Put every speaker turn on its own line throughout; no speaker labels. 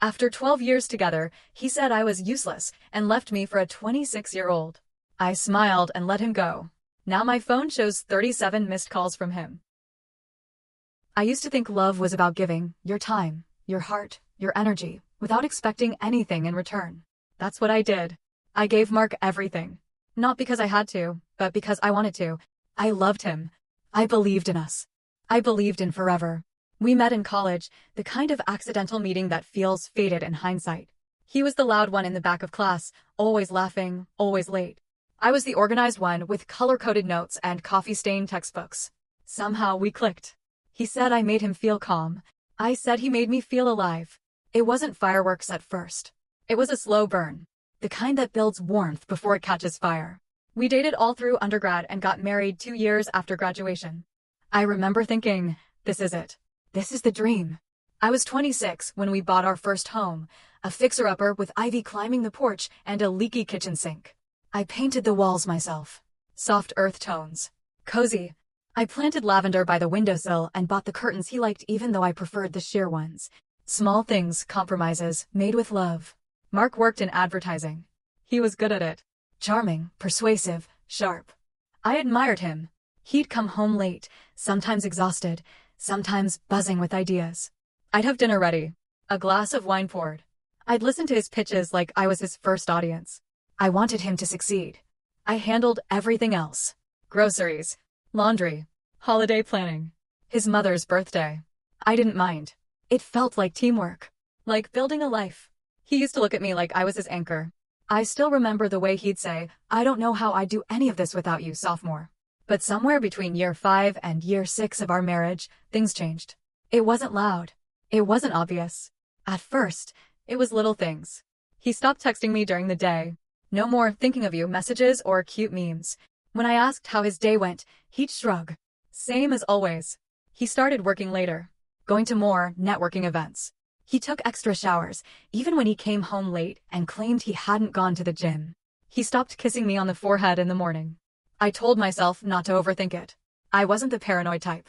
After 12 years together, he said I was useless and left me for a 26-year-old. I smiled and let him go. Now my phone shows 37 missed calls from him. I used to think love was about giving your time, your heart, your energy, without expecting anything in return. That's what I did. I gave Mark everything. Not because I had to, but because I wanted to. I loved him. I believed in us. I believed in forever. We met in college, the kind of accidental meeting that feels fated in hindsight. He was the loud one in the back of class, always laughing, always late. I was the organized one with color-coded notes and coffee-stained textbooks. Somehow we clicked. He said I made him feel calm. I said he made me feel alive. It wasn't fireworks at first. It was a slow burn. The kind that builds warmth before it catches fire. We dated all through undergrad and got married 2 years after graduation. I remember thinking, this is it. This is the dream. I was 26 when we bought our first home, a fixer-upper with ivy climbing the porch and a leaky kitchen sink. I painted the walls myself. Soft earth tones. Cozy. I planted lavender by the windowsill and bought the curtains he liked even though I preferred the sheer ones. Small things, compromises, made with love. Mark worked in advertising. He was good at it. Charming, persuasive, sharp. I admired him. He'd come home late, sometimes exhausted, sometimes buzzing with ideas. I'd have dinner ready, a glass of wine poured. I'd listen to his pitches like I was his first audience. I wanted him to succeed. I handled everything else. Groceries, laundry, holiday planning, his mother's birthday. I didn't mind. It felt like teamwork, like building a life. He used to look at me like I was his anchor. I still remember the way he'd say, I don't know how I'd do any of this without you, sophomore. But somewhere between year 5 and year 6 of our marriage, things changed. It wasn't loud. It wasn't obvious. At first, it was little things. He stopped texting me during the day. No more thinking of you messages or cute memes. When I asked how his day went, he'd shrug. Same as always. He started working later, going to more networking events. He took extra showers, even when he came home late and claimed he hadn't gone to the gym. He stopped kissing me on the forehead in the morning. I told myself not to overthink it. I wasn't the paranoid type.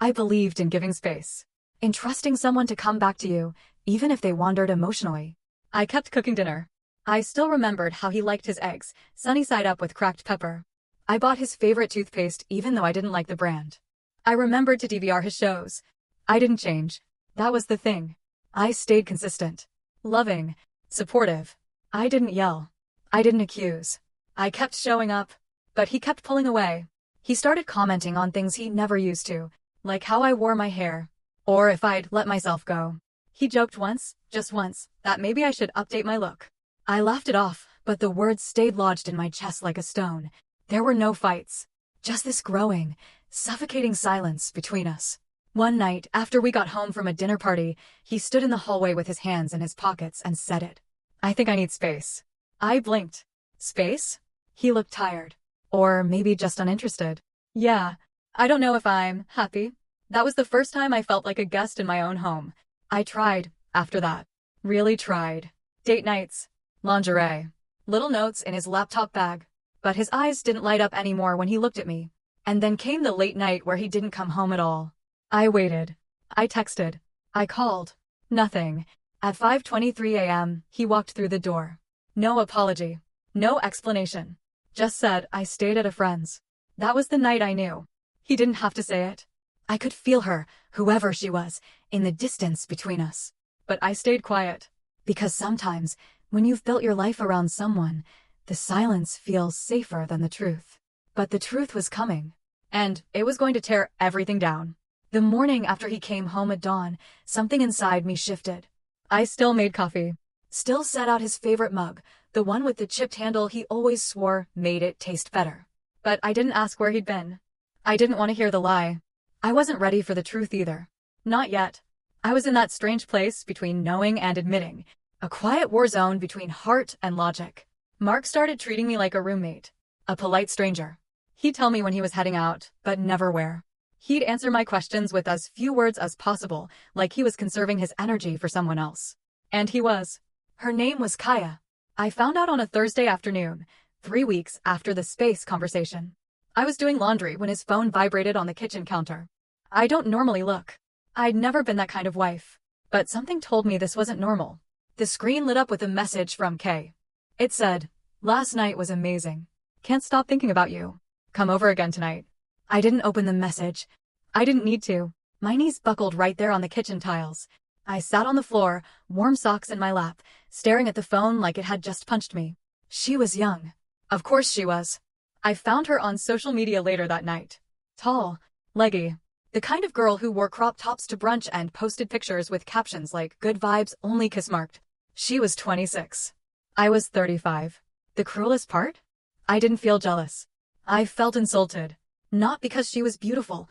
I believed in giving space, in trusting someone to come back to you, even if they wandered emotionally. I kept cooking dinner. I still remembered how he liked his eggs, sunny side up with cracked pepper. I bought his favorite toothpaste even though I didn't like the brand. I remembered to DVR his shows. I didn't change. That was the thing. I stayed consistent, loving, supportive. I didn't yell. I didn't accuse. I kept showing up, but he kept pulling away. He started commenting on things he never used to, like how I wore my hair, or if I'd let myself go. He joked once, just once, that maybe I should update my look. I laughed it off, but the words stayed lodged in my chest like a stone. There were no fights, just this growing, suffocating silence between us. One night, after we got home from a dinner party, he stood in the hallway with his hands in his pockets and said it. I think I need space. I blinked. Space? He looked tired. Or maybe just uninterested. Yeah. I don't know if I'm happy. That was the first time I felt like a guest in my own home. I tried, after that. Really tried. Date nights. Lingerie. Little notes in his laptop bag. But his eyes didn't light up anymore when he looked at me. And then came the late night where he didn't come home at all. I waited. I texted. I called. Nothing. At 5:23 a.m., he walked through the door. No apology. No explanation. Just said I stayed at a friend's. That was the night I knew. He didn't have to say it. I could feel her, whoever she was, in the distance between us. But I stayed quiet. Because sometimes, when you've built your life around someone, the silence feels safer than the truth. But the truth was coming. And it was going to tear everything down. The morning after he came home at dawn, something inside me shifted. I still made coffee. Still set out his favorite mug, the one with the chipped handle he always swore made it taste better. But I didn't ask where he'd been. I didn't want to hear the lie. I wasn't ready for the truth either. Not yet. I was in that strange place between knowing and admitting, a quiet war zone between heart and logic. Mark started treating me like a roommate, a polite stranger. He'd tell me when he was heading out, but never where. He'd answer my questions with as few words as possible, like he was conserving his energy for someone else. And he was. Her name was Kaya. I found out on a Thursday afternoon, 3 weeks after the space conversation. I was doing laundry when his phone vibrated on the kitchen counter. I don't normally look. I'd never been that kind of wife. But something told me this wasn't normal. The screen lit up with a message from Kay. It said, "Last night was amazing. Can't stop thinking about you. Come over again tonight." I didn't open the message. I didn't need to. My knees buckled right there on the kitchen tiles. I sat on the floor, warm socks in my lap, staring at the phone like it had just punched me. She was young. Of course she was. I found her on social media later that night. Tall, leggy. The kind of girl who wore crop tops to brunch and posted pictures with captions like "good vibes, only kiss marked." She was 26. I was 35. The cruelest part? I didn't feel jealous. I felt insulted. Not because she was beautiful,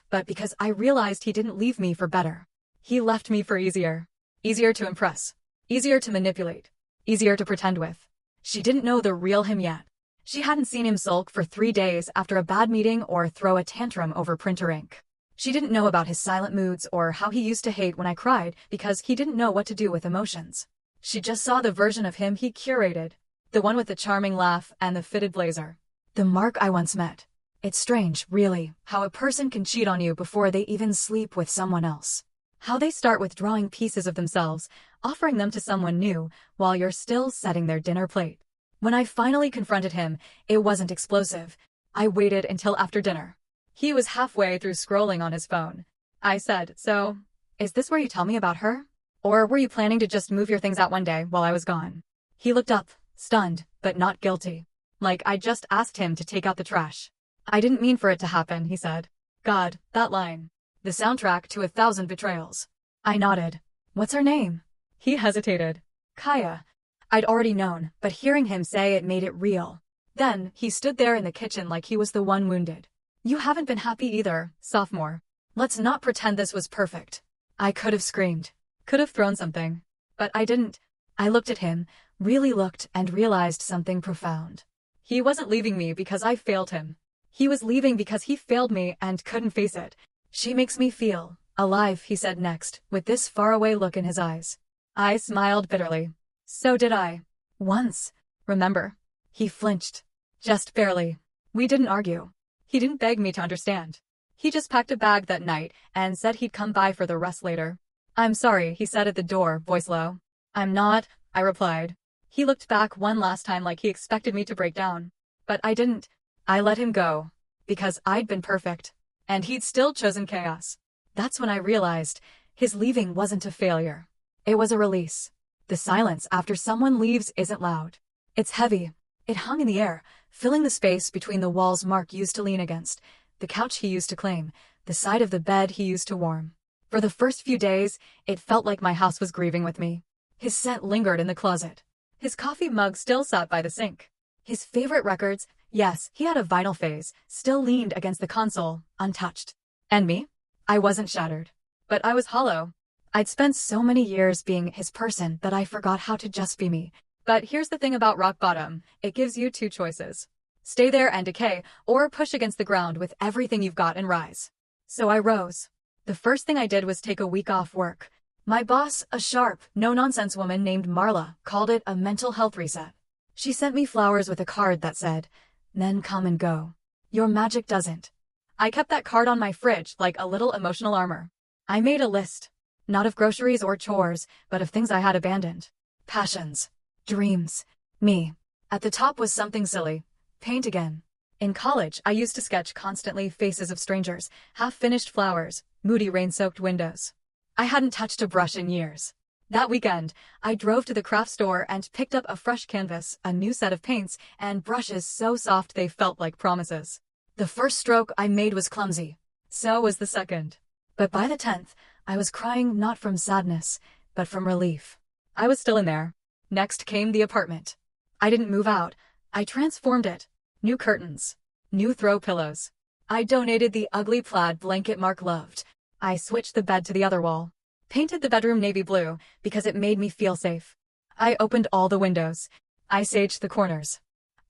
but because I realized he didn't leave me for better. He left me for easier. Easier to impress. Easier to manipulate. Easier to pretend with. She didn't know the real him yet. She hadn't seen him sulk for 3 days after a bad meeting or throw a tantrum over printer ink. She didn't know about his silent moods or how he used to hate when I cried because he didn't know what to do with emotions. She just saw the version of him he curated. The one with the charming laugh and the fitted blazer. The Mark I once met. It's strange, really, how a person can cheat on you before they even sleep with someone else. How they start withdrawing pieces of themselves, offering them to someone new, while you're still setting their dinner plate. When I finally confronted him, it wasn't explosive. I waited until after dinner. He was halfway through scrolling on his phone. I said, "So, is this where you tell me about her? Or were you planning to just move your things out one day while I was gone?" He looked up, stunned, but not guilty. Like I just asked him to take out the trash. "I didn't mean for it to happen," he said. God, that line. The soundtrack to 1,000 betrayals. I nodded. "What's her name?" He hesitated. "Kaya." I'd already known, but hearing him say it made it real. Then, he stood there in the kitchen like he was the one wounded. "You haven't been happy either, sophomore. Let's not pretend this was perfect." I could have screamed. Could have thrown something. But I didn't. I looked at him, really looked, and realized something profound. He wasn't leaving me because I failed him. He was leaving because he failed me and couldn't face it. "She makes me feel alive," he said next, with this faraway look in his eyes. I smiled bitterly. So did I. Once. Remember? He flinched. Just barely. We didn't argue. He didn't beg me to understand. He just packed a bag that night and said he'd come by for the rest later. "I'm sorry," he said at the door, voice low. "I'm not," I replied. He looked back one last time like he expected me to break down. But I didn't. I let him go. Because I'd been perfect. And he'd still chosen chaos. That's when I realized his leaving wasn't a failure. It was a release. The silence after someone leaves isn't loud. It's heavy. It hung in the air, filling the space between the walls Mark used to lean against, the couch he used to claim, the side of the bed he used to warm. For the first few days, it felt like my house was grieving with me. His scent lingered in the closet. His coffee mug still sat by the sink. His favorite records, yes, he had a vinyl phase, still leaned against the console, untouched. And me? I wasn't shattered. But I was hollow. I'd spent so many years being his person that I forgot how to just be me. But here's the thing about rock bottom, it gives you 2 choices. Stay there and decay, or push against the ground with everything you've got and rise. So I rose. The first thing I did was take a week off work. My boss, a sharp, no-nonsense woman named Marla, called it a mental health reset. She sent me flowers with a card that said, "Men come and go. Your magic doesn't." I kept that card on my fridge like a little emotional armor. I made a list. Not of groceries or chores, but of things I had abandoned. Passions. Dreams. Me. At the top was something silly. Paint again. In college, I used to sketch constantly faces of strangers, half-finished flowers, moody rain-soaked windows. I hadn't touched a brush in years. That weekend, I drove to the craft store and picked up a fresh canvas, a new set of paints, and brushes so soft they felt like promises. The first stroke I made was clumsy. So was the second. But by the 10th, I was crying not from sadness, but from relief. I was still in there. Next came the apartment. I didn't move out. I transformed it. New curtains. New throw pillows. I donated the ugly plaid blanket Mark loved. I switched the bed to the other wall. Painted the bedroom navy blue because it made me feel safe. I opened all the windows. I saged the corners.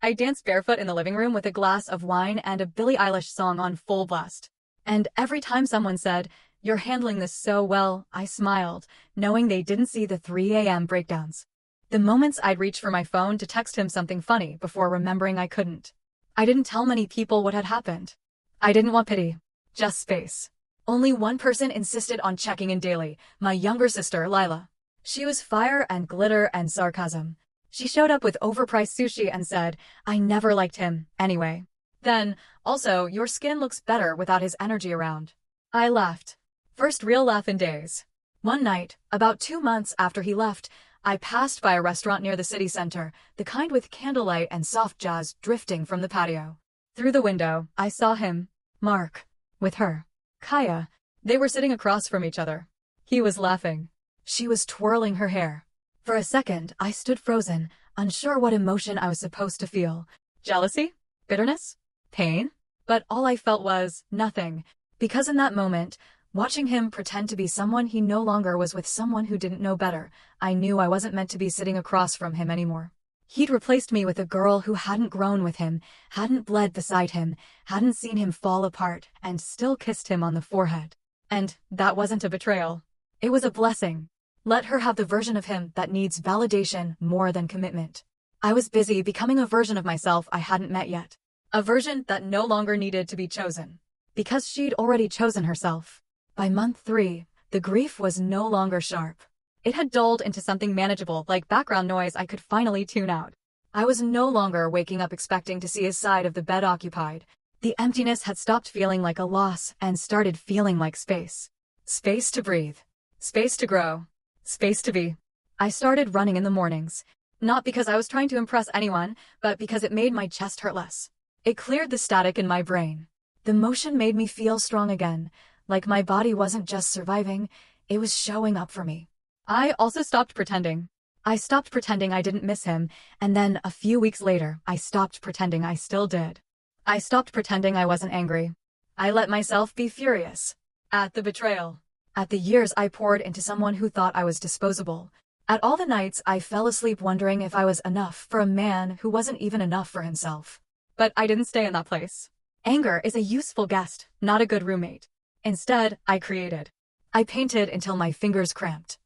I danced barefoot in the living room with a glass of wine and a Billie Eilish song on full blast. And every time someone said, "You're handling this so well," I smiled, knowing they didn't see the 3 a.m. breakdowns. The moments I'd reach for my phone to text him something funny before remembering I couldn't. I didn't tell many people what had happened. I didn't want pity. Just space. Only one person insisted on checking in daily, my younger sister, Lila. She was fire and glitter and sarcasm. She showed up with overpriced sushi and said, "I never liked him, anyway." Then, "Also, your skin looks better without his energy around." I laughed. First real laugh in days. One night, about 2 months after he left, I passed by a restaurant near the city center, the kind with candlelight and soft jazz drifting from the patio. Through the window, I saw him, Mark, with her, Kaya. They were sitting across from each other. He was laughing. She was twirling her hair. For a second, I stood frozen, unsure what emotion I was supposed to feel. Jealousy? Bitterness? Pain? But all I felt was nothing, because in that moment, watching him pretend to be someone he no longer was with someone who didn't know better, I knew I wasn't meant to be sitting across from him anymore. He'd replaced me with a girl who hadn't grown with him, hadn't bled beside him, hadn't seen him fall apart, and still kissed him on the forehead. And that wasn't a betrayal. It was a blessing. Let her have the version of him that needs validation more than commitment. I was busy becoming a version of myself I hadn't met yet. A version that no longer needed to be chosen. Because she'd already chosen herself. By month 3, the grief was no longer sharp. It had dulled into something manageable, like background noise I could finally tune out. I was no longer waking up expecting to see his side of the bed occupied. The emptiness had stopped feeling like a loss and started feeling like space. Space to breathe. Space to grow. Space to be. I started running in the mornings. Not because I was trying to impress anyone, but because it made my chest hurt less. It cleared the static in my brain. The motion made me feel strong again, like my body wasn't just surviving, it was showing up for me. I also stopped pretending. I stopped pretending I didn't miss him, and then a few weeks later, I stopped pretending I still did. I stopped pretending I wasn't angry. I let myself be furious. At the betrayal. At the years I poured into someone who thought I was disposable. At all the nights I fell asleep wondering if I was enough for a man who wasn't even enough for himself. But I didn't stay in that place. Anger is a useful guest, not a good roommate. Instead, I created. I painted until my fingers cramped.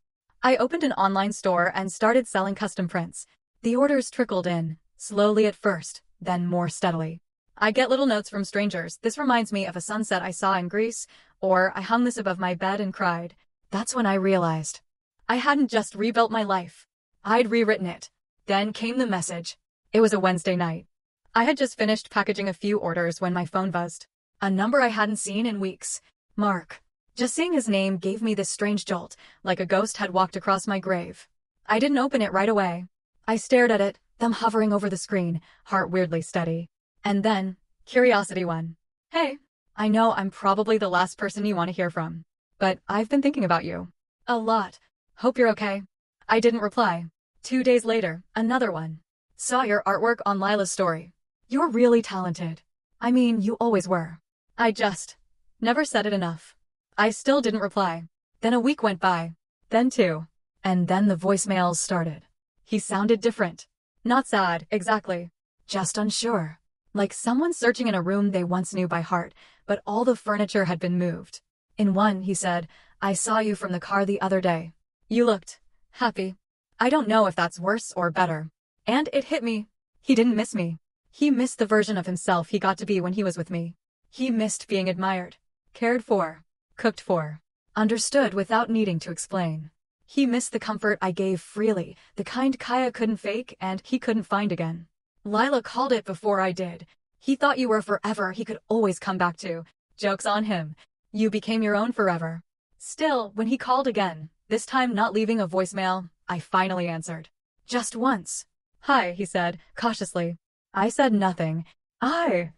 I opened an online store and started selling custom prints. The orders trickled in, slowly at first, then more steadily. I get little notes from strangers. "This reminds me of a sunset I saw in Greece," or "I hung this above my bed and cried." That's when I realized. I hadn't just rebuilt my life. I'd rewritten it. Then came the message. It was a Wednesday night. I had just finished packaging a few orders when my phone buzzed. A number I hadn't seen in weeks. Mark. Just seeing his name gave me this strange jolt, like a ghost had walked across my grave. I didn't open it right away. I stared at it, thumb hovering over the screen, heart weirdly steady. And then, curiosity won. "Hey, I know I'm probably the last person you want to hear from. But I've been thinking about you. A lot. Hope you're okay." I didn't reply. 2 days later, another one. "Saw your artwork on Lila's story. You're really talented. I mean, you always were." I just never said it enough. I still didn't reply. Then a week went by. Then 2. And then the voicemails started. He sounded different. Not sad, exactly. Just unsure. Like someone searching in a room they once knew by heart, but all the furniture had been moved. In one, he said, "I saw you from the car the other day. You looked happy." I don't know if that's worse or better. And it hit me. He didn't miss me. He missed the version of himself he got to be when he was with me. He missed being admired, cared for, cooked for, understood without needing to explain. He missed the comfort I gave freely, the kind Kaya couldn't fake and he couldn't find again. Lila called it before I did. "He thought you were forever he could always come back to." Joke's on him. You became your own forever. Still, when he called again, this time not leaving a voicemail, I finally answered. Just once. "Hi," he said, cautiously. I said nothing. I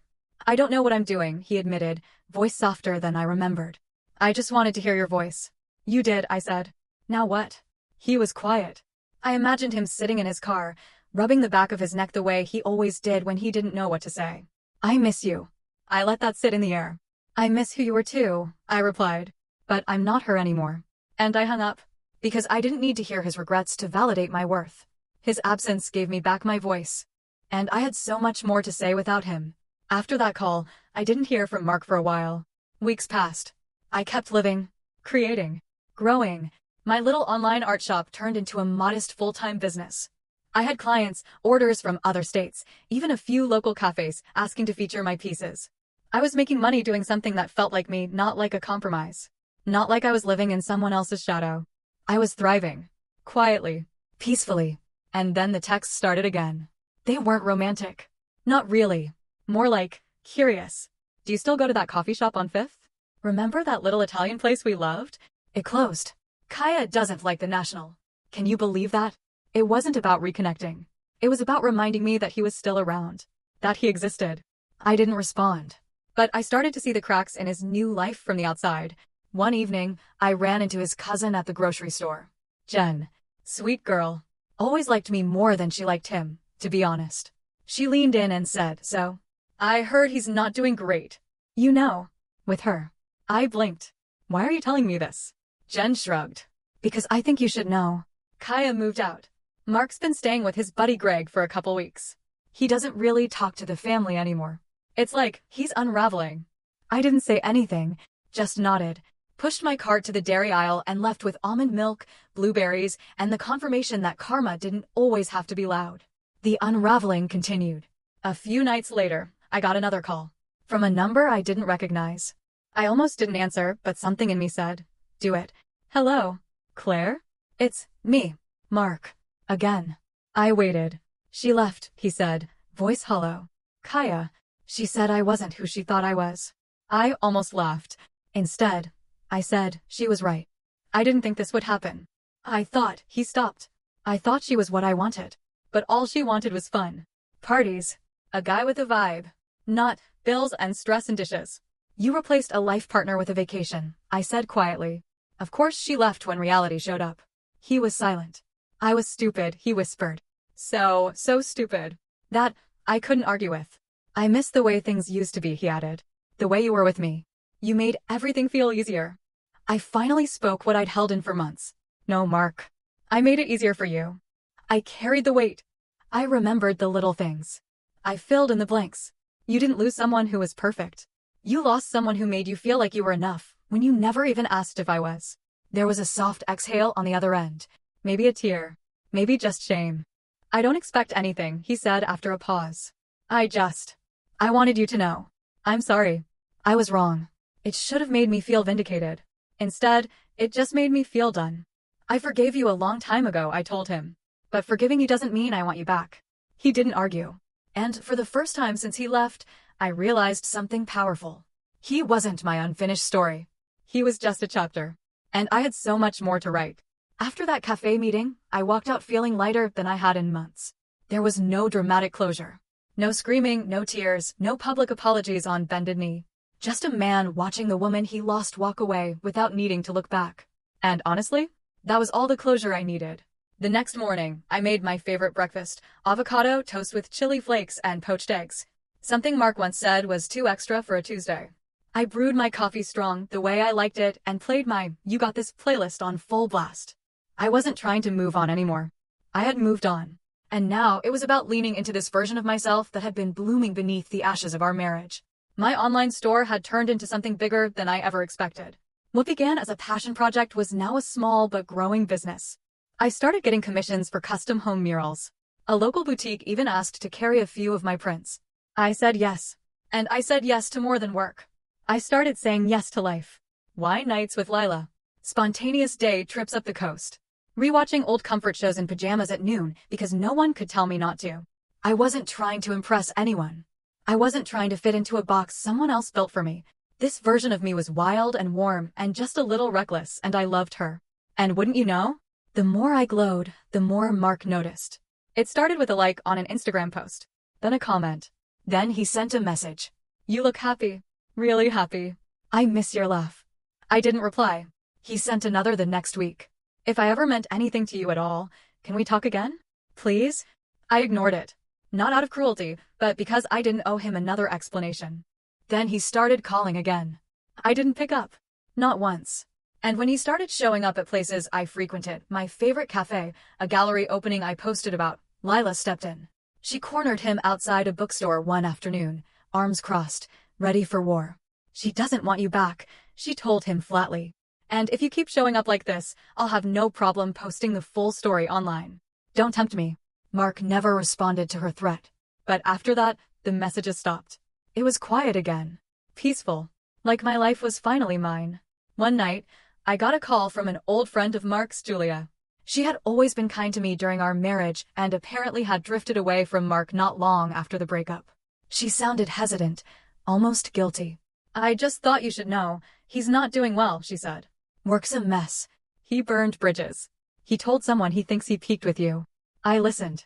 don't know what I'm doing," he admitted, voice softer than I remembered. "I just wanted to hear your voice." "You did," I said. "Now what?" He was quiet. I imagined him sitting in his car, rubbing the back of his neck the way he always did when he didn't know what to say. "I miss you." I let that sit in the air. "I miss who you were too," I replied. "But I'm not her anymore." And I hung up, because I didn't need to hear his regrets to validate my worth. His absence gave me back my voice. And I had so much more to say without him. After that call, I didn't hear from Mark for a while. Weeks passed. I kept living, creating, growing. My little online art shop turned into a modest full-time business. I had clients, orders from other states, even a few local cafes asking to feature my pieces. I was making money doing something that felt like me, not like a compromise. Not like I was living in someone else's shadow. I was thriving. Quietly. Peacefully. And then the texts started again. They weren't romantic. Not really. More like, curious. Do you still go to that coffee shop on 5th? Remember that little Italian place we loved? It closed. Kaya doesn't like the National. Can you believe that? It wasn't about reconnecting. It was about reminding me that he was still around. That he existed. I didn't respond. But I started to see the cracks in his new life from the outside. One evening, I ran into his cousin at the grocery store. Jen. Sweet girl. Always liked me more than she liked him, to be honest. She leaned in and said, "So? I heard he's not doing great. You know." With her. I blinked. "Why are you telling me this?" Jen shrugged. "Because I think you should know." Kaya moved out. Mark's been staying with his buddy Greg for a couple weeks. He doesn't really talk to the family anymore. It's like he's unraveling. I didn't say anything, just nodded, pushed my cart to the dairy aisle and left with almond milk, blueberries, and the confirmation that karma didn't always have to be loud. The unraveling continued. A few nights later, I got another call. From a number I didn't recognize. I almost didn't answer, but something in me said, "Do it." "Hello? Claire?" "It's me, Mark. Again." I waited. "She left," he said, voice hollow. "Kaya." She said I wasn't who she thought I was. I almost laughed. Instead, I said she was right. I didn't think this would happen. I thought he stopped. I thought she was what I wanted. But all she wanted was fun. Parties. A guy with a vibe. Not bills and stress and dishes. "You replaced a life partner with a vacation," I said quietly. Of course she left when reality showed up. He was silent. "I was stupid," he whispered. So stupid. That I couldn't argue with. "I miss the way things used to be," he added. "The way you were with me. You made everything feel easier." I finally spoke what I'd held in for months. "No, Mark. I made it easier for you. I carried the weight. I remembered the little things. I filled in the blanks. You didn't lose someone who was perfect. You lost someone who made you feel like you were enough when you never even asked if I was." There was a soft exhale on the other end. Maybe a tear. Maybe just shame. "I don't expect anything," he said after a pause. I wanted you to know. I'm sorry. I was wrong. It should have made me feel vindicated. Instead, it just made me feel done. "I forgave you a long time ago," I told him. "But forgiving you doesn't mean I want you back." He didn't argue. And for the first time since he left, I realized something powerful. He wasn't my unfinished story. He was just a chapter. And I had so much more to write. After that cafe meeting, I walked out feeling lighter than I had in months. There was no dramatic closure. No screaming, no tears, no public apologies on bended knee. Just a man watching the woman he lost walk away without needing to look back. And honestly, that was all the closure I needed. The next morning, I made my favorite breakfast, avocado toast with chili flakes and poached eggs. Something Mark once said was too extra for a Tuesday. I brewed my coffee strong the way I liked it and played my "You Got This" playlist on full blast. I wasn't trying to move on anymore. I had moved on. And now it was about leaning into this version of myself that had been blooming beneath the ashes of our marriage. My online store had turned into something bigger than I ever expected. What began as a passion project was now a small but growing business. I started getting commissions for custom home murals. A local boutique even asked to carry a few of my prints. I said yes. And I said yes to more than work. I started saying yes to life. Wine nights with Lila. Spontaneous day trips up the coast. Rewatching old comfort shows in pajamas at noon because no one could tell me not to. I wasn't trying to impress anyone. I wasn't trying to fit into a box someone else built for me. This version of me was wild and warm and just a little reckless, and I loved her. And wouldn't you know? The more I glowed, the more Mark noticed. It started with a like on an Instagram post. Then a comment. Then he sent a message. "You look happy. Really happy. I miss your laugh." I didn't reply. He sent another the next week. "If I ever meant anything to you at all, can we talk again? Please?" I ignored it. Not out of cruelty, but because I didn't owe him another explanation. Then he started calling again. I didn't pick up. Not once. And when he started showing up at places I frequented, my favorite cafe, a gallery opening I posted about, Lila stepped in. She cornered him outside a bookstore one afternoon, arms crossed, ready for war. "She doesn't want you back," she told him flatly. "And if you keep showing up like this, I'll have no problem posting the full story online. Don't tempt me." Mark never responded to her threat. But after that, the messages stopped. It was quiet again. Peaceful. Like my life was finally mine. One night, I got a call from an old friend of Mark's, Julia. She had always been kind to me during our marriage and apparently had drifted away from Mark not long after the breakup. She sounded hesitant, almost guilty. I just thought you should know. He's not doing well, she said. Work's a mess. He burned bridges. He told someone he thinks he peaked with you. I listened.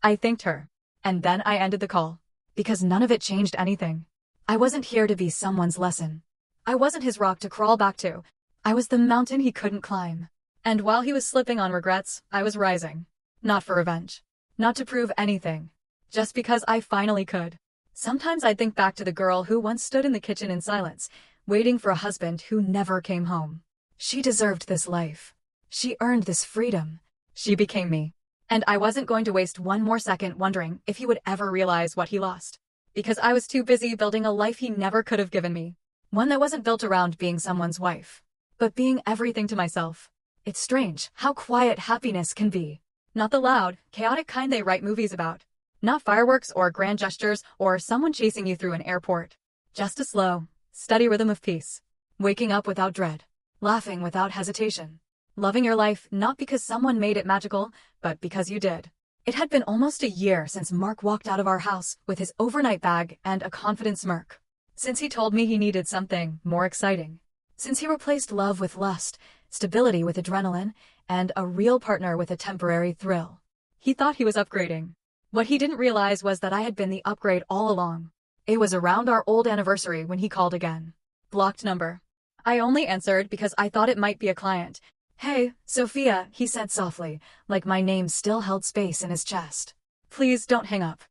I thanked her. And then I ended the call. Because none of it changed anything. I wasn't here to be someone's lesson. I wasn't his rock to crawl back to. I was the mountain he couldn't climb. And while he was slipping on regrets, I was rising. Not for revenge. Not to prove anything. Just because I finally could. Sometimes I'd think back to the girl who once stood in the kitchen in silence, waiting for a husband who never came home. She deserved this life. She earned this freedom. She became me. And I wasn't going to waste one more second wondering if he would ever realize what he lost. Because I was too busy building a life he never could have given me. One that wasn't built around being someone's wife, but being everything to myself. It's strange how quiet happiness can be. Not the loud, chaotic kind they write movies about. Not fireworks or grand gestures or someone chasing you through an airport. Just a slow, steady rhythm of peace. Waking up without dread. Laughing without hesitation. Loving your life not because someone made it magical, but because you did. It had been almost a year since Mark walked out of our house with his overnight bag and a confident smirk. Since he told me he needed something more exciting. Since he replaced love with lust, stability with adrenaline, and a real partner with a temporary thrill. He thought he was upgrading. What he didn't realize was that I had been the upgrade all along. It was around our old anniversary when he called again. Blocked number. I only answered because I thought it might be a client. Hey, Sophia, he said softly, like my name still held space in his chest. Please don't hang up.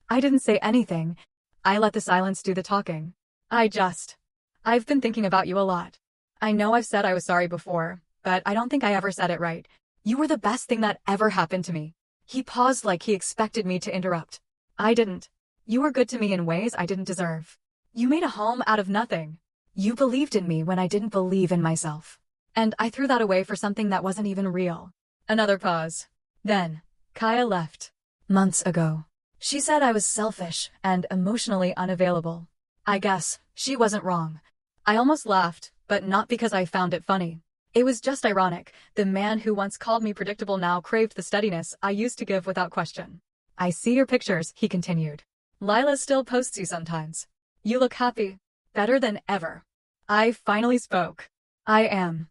I didn't say anything. I let the silence do the talking. I've been thinking about you a lot. I know I've said I was sorry before, but I don't think I ever said it right. You were the best thing that ever happened to me. He paused like he expected me to interrupt. I didn't. You were good to me in ways I didn't deserve. You made a home out of nothing. You believed in me when I didn't believe in myself. And I threw that away for something that wasn't even real. Another pause. Then, Kaya left. Months ago. She said I was selfish and emotionally unavailable. I guess she wasn't wrong. I almost laughed, but not because I found it funny. It was just ironic. The man who once called me predictable now craved the steadiness I used to give without question. I see your pictures, he continued. Lila still posts you sometimes. You look happy. Better than ever. I finally spoke. I am.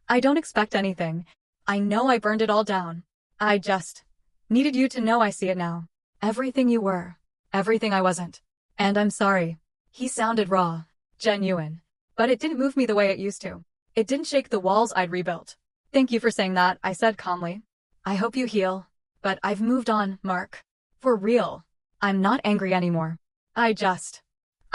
I don't expect anything. I know I burned it all down. I just needed you to know I see it now. Everything you were. Everything I wasn't. And I'm sorry. He sounded raw. Genuine. But it didn't move me the way it used to. It didn't shake the walls I'd rebuilt. Thank you for saying that, I said calmly. I hope you heal. But I've moved on, Mark. For real. I'm not angry anymore. I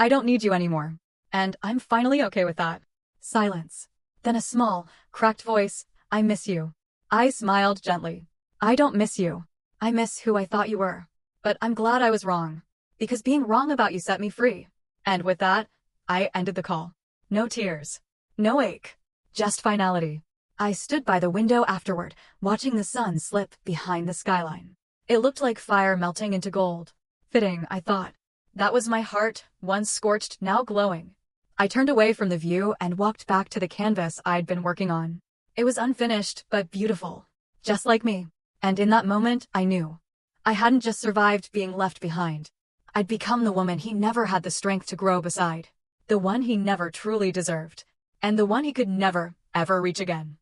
don't need you anymore. And I'm finally okay with that. Silence. Then a small, cracked voice. I miss you. I smiled gently. I don't miss you. I miss who I thought you were. But I'm glad I was wrong. Because being wrong about you set me free. And with that, I ended the call. No tears. No ache. Just finality. I stood by the window afterward, watching the sun slip behind the skyline. It looked like fire melting into gold. Fitting, I thought. That was my heart, once scorched, now glowing. I turned away from the view and walked back to the canvas I'd been working on. It was unfinished, but beautiful. Just like me. And in that moment, I knew. I hadn't just survived being left behind. I'd become the woman he never had the strength to grow beside. The one he never truly deserved. And the one he could never, ever reach again.